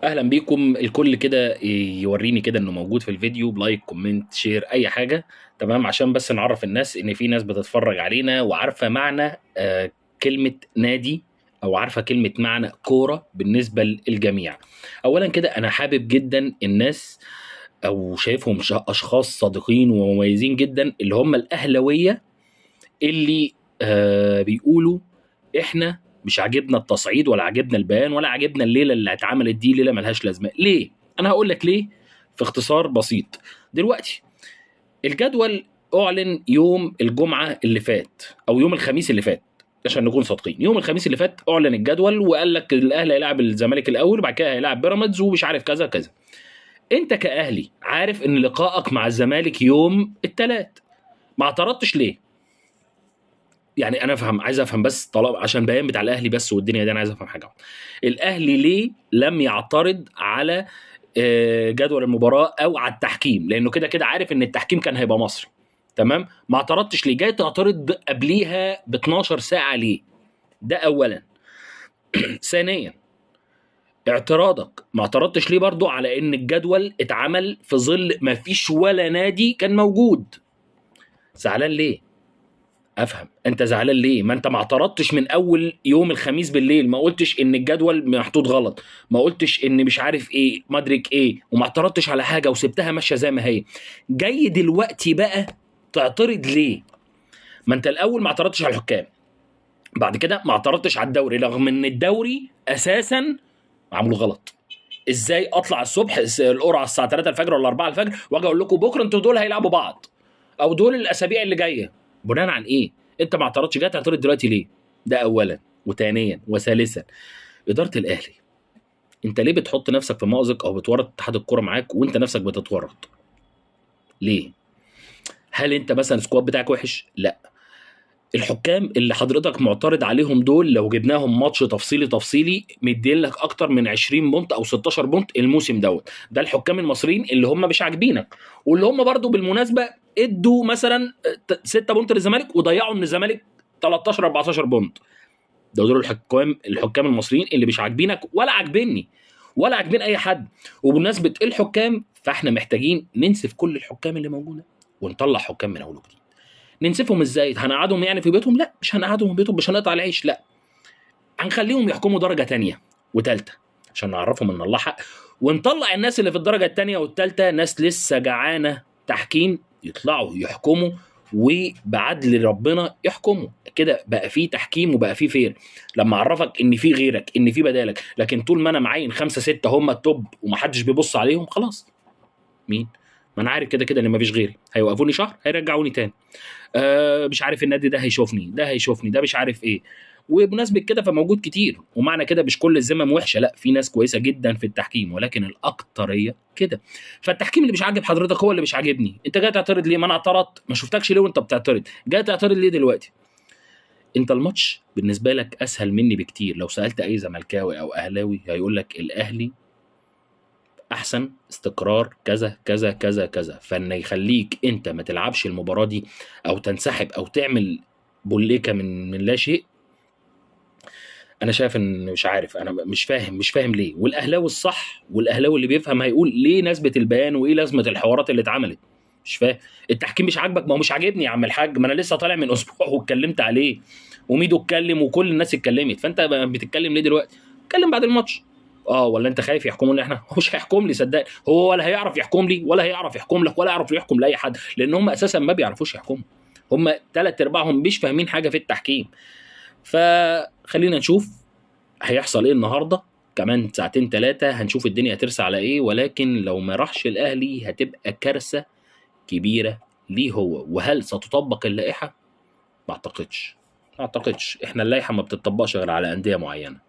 اهلا بيكم الكل كده يوريني كده انه موجود في الفيديو بلايك كومنت شير اي حاجه. تمام، عشان بس نعرف الناس ان في ناس بتتفرج علينا وعارفه معنى كلمه نادي، او عارفه كلمه معنى كوره بالنسبه للجميع. اولا كده انا حابب جدا الناس، او شايفهم اشخاص صادقين ومميزين جدا اللي هم الاهلاويه، اللي بيقولوا احنا مش عاجبنا التصعيد ولا عاجبنا البيان ولا عاجبنا الليله اللي اتعملت دي، ليله ملهاش لازمه. ليه؟ انا هقول لك ليه في اختصار بسيط. دلوقتي الجدول اعلن يوم الجمعه اللي فات او يوم الخميس اللي فات، عشان نكون صادقين. يوم الخميس اللي فات اعلن الجدول وقال لك الاهلي هيلاعب الزمالك الاول وبعد كده هيلاعب بيراميدز ومش عارف كذا كذا. انت كاهلي عارف ان لقائك مع الزمالك يوم الثلاث، ما اعترضتش ليه؟ يعني انا افهم، عايز افهم بس طلب عشان بيان بتاع الاهلي بس والدنيا دي. انا عايز افهم حاجه، الاهلي ليه لم يعترض على جدول المباراه او على التحكيم؟ لانه كده كده عارف ان التحكيم كان هيبقى مصري. تمام، ما اعترضتش ليه؟ جاي تعترض قبليها ب 12 ساعه ليه؟ ده اولا. ثانيا، اعتراضك ما اعترضتش ليه برضو على ان الجدول اتعمل في ظل ما فيش ولا نادي كان موجود؟ زعلان ليه؟ افهم انت زعلان ليه؟ ما انت ما اعترضتش من اول يوم الخميس بالليل، ما قلتش ان الجدول محطوط غلط، ما قلتش ان مش عارف ايه مدرك ايه، وما اعترضتش على حاجه وسبتها ماشيه زي ما هي. جاي دلوقتي بقى تعترض ليه؟ ما انت الاول ما اعترضتش على الحكام، بعد كده ما اعترضتش على الدوري رغم ان الدوري اساسا عامله غلط. ازاي اطلع الصبح القرعه الساعه 3 الفجر ولا 4 الفجر واجي اقول لكم بكره انتوا دول هيلعبوا بعض، او دول الاسابيع اللي جايه؟ بناء عن ايه؟ انت ما اعترضتش، جاي تعترض دلوقتي ليه؟ ده اولا. وثانيا وثالثا، اداره الاهلي، انت ليه بتحط نفسك في مأزق او بتورط اتحاد الكوره معاك وانت نفسك بتتورط؟ ليه؟ هل انت مثلا السكواد بتاعك وحش؟ لا. الحكام اللي حضرتك معترض عليهم دول لو جبناهم ماتش تفصيلي تفصيلي مدين لك اكتر من 20 بونت او 16 بونت الموسم دوت. ده الحكام المصريين اللي هم مش عاجبينك، واللي هم برضو بالمناسبه ادوا مثلا 6 بونت للزمالك وضيعوا من الزمالك 13 14 بونت. ده دول الحكام المصريين اللي مش عاجبينك ولا عاجبني ولا عاجبين اي حد. وبمناسبه الحكام، فاحنا محتاجين ننسف كل الحكام اللي موجوده ونطلع حكام من اول وجديد. ننسفهم ازاي؟ هنقعدهم يعني في بيتهم؟ لا، مش هنقعدهم في بيتهم، مش هنقطع العيش، لا. هنخليهم يحكموا درجه تانية وتالتة عشان نعرفهم ان الله حق، ونطلع الناس اللي في الدرجه التانية والتالتة ناس لسه جعانه تحكيم يطلعوا يحكموا، وبعدل ربنا يحكموا. كده بقى في تحكيم وبقى في فير. لما اعرفك ان في غيرك، ان في بدالك، لكن طول ما انا معين 5 6 هم التوب ومحدش بيبص عليهم، خلاص. مين؟ ما انا عارف كده كده ان مفيش غيري. هيوقفوني شهر هيرجعوني تاني. مش عارف النادي ده هيشوفني، ده هيشوفني، ده مش عارف ايه. وبمناسبه كده فموجود كتير، ومعنى كده مش كل الذمم وحشه، لا، في ناس كويسه جدا في التحكيم ولكن الاكتريه كده. فالتحكيم اللي مش عاجب حضرتك هو اللي مش عاجبني. انت جاي تعترض ليه؟ ما انا اعترضت، ما شفتكش ليه وانت بتعترض؟ جاي تعترض ليه دلوقتي؟ انت الماتش بالنسبه لك اسهل مني بكتير. لو سالت اي زملكاوي او اهلاوي هيقول لك الاهلي احسن، استقرار، كذا كذا كذا كذا. فان يخليك انت ما تلعبش المباراه دي او تنسحب او تعمل بوليكا من لا شيء، انا شايف ان مش عارف، انا مش فاهم ليه. والاهلاوي الصح والاهلاوي اللي بيفهم هيقول ليه نسبه البيان وايه لازمه الحوارات اللي اتعملت. مش فاهم. التحكيم مش عاجبك؟ ما هو مش عاجبني يا عم الحاج، ما انا لسه طالع من اسبوع واتكلمت عليه، وميدو اتكلم وكل الناس اتكلمت. فانت بتتكلم ليه دلوقتي؟ اتكلم بعد الماتش. ولا انت خايف يحكموا لي احنا؟ هو مش هيحكم لي صدقني، هو ولا هيعرف يحكم لي ولا هيعرف يحكم لك ولا يعرف يحكم لاي حد، لان هم اساسا ما بيعرفوش يحكموا. هم 3/4 مش فاهمين حاجه في التحكيم. فخلينا نشوف هيحصل ايه النهارده. كمان ساعتين 3 هنشوف الدنيا هترسى على ايه، ولكن لو ما راحش الاهلي هتبقى كارثه كبيره ليه هو. وهل ستطبق اللائحه؟ ما اعتقدش. احنا اللائحه ما بتطبقش غير على انديه معينه.